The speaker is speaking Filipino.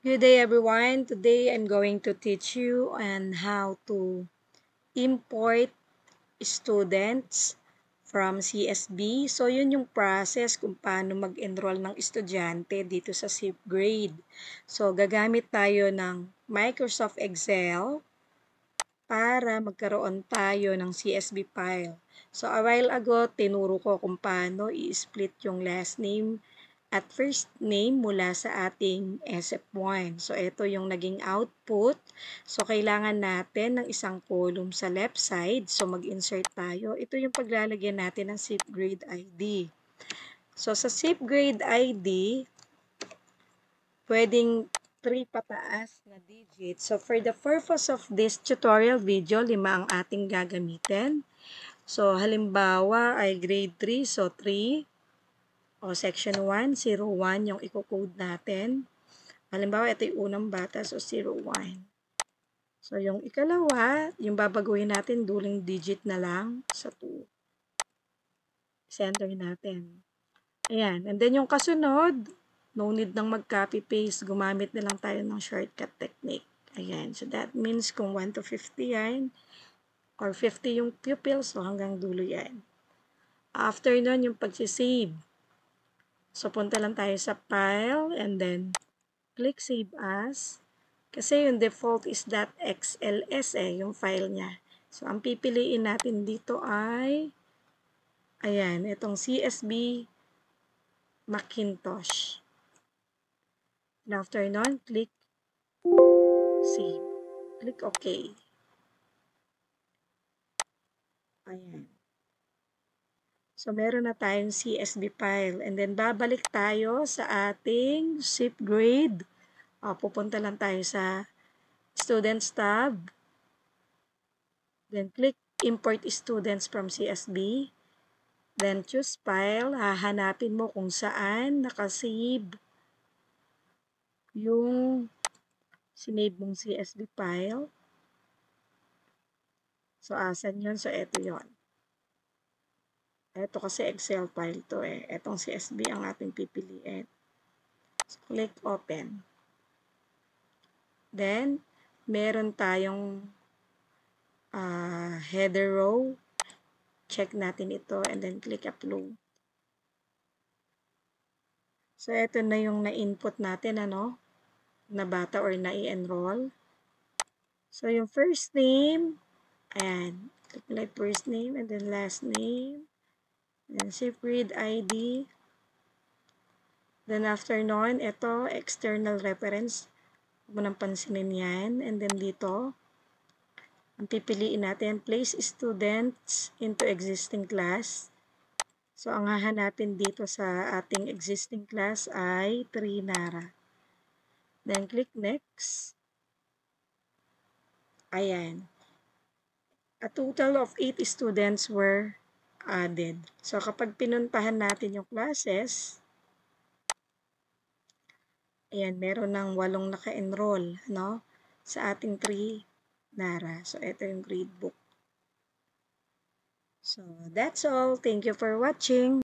Good day everyone. Today I'm going to teach you on how to import students from CSB. So yun yung process kung paano mag-enroll ng estudyante dito sa SIPGrade. So gagamit tayo ng Microsoft Excel para magkaroon tayo ng CSB file. So a while ago, tinuro ko kung paano i-split yung last name at first name mula sa ating SF1. So, ito yung naging output. So, kailangan natin ng isang column sa left side. So, mag-insert tayo. Ito yung paglalagyan natin ng SIPGrade ID. So, sa SIPGrade ID, pwedeng 3 pataas na digit. So, for the purpose of this tutorial video, 5 ang ating gagamitin. So, halimbawa ay grade 3, so 3. O section 1, 01 yung i-code natin. Halimbawa, ito yung unang bata, so 01. So, yung ikalawa, yung babaguhin natin, duling digit na lang sa 2. Center natin. Ayan. And then yung kasunod, no need nang mag-copy-paste. Gumamit na lang tayo ng shortcut technique. Ayan. So, that means kung 1 to 50 yan, or 50 yung pupils, so hanggang dulo yan. After nun, yung pagsisave. So, punta lang tayo sa file and then click save as. Kasi yung default is .xls yung file niya. So, ang pipiliin natin dito ay, ayan, itong CSB Macintosh. And after nun, click save. Click OK. Ayan. So, meron na tayong CSB file. And then, babalik tayo sa ating SIPGrade. Pupunta lang tayo sa Students tab. Then, click Import Students from CSB. Then, choose File. Hahanapin mo kung saan nakasave yung sinave mong CSB file. So, asan yun? So, eto yun. Ito kasi Excel file to eh. Etong CSB ang ating pipiliin. So, click Open. Then, meron tayong header row. Check natin ito and then click Upload. So, ito na yung na-input natin, na bata or na-i-enroll. So, yung first name, ayan. Click like first name and then last name. Then, SIPGrade ID. Then, after nun, ito, external reference. Huwag mo nang pansinin yan. And then, dito, ang pipiliin natin, place students into existing class. So, ang hahanapin dito sa ating existing class ay Trinara. Then, click next. Ayan. A total of 8 students were added. So, kapag pinuntahan natin yung classes, ayan, meron ng 8 naka-enroll, sa ating Trinara. So, ito yung gradebook. So, that's all. Thank you for watching.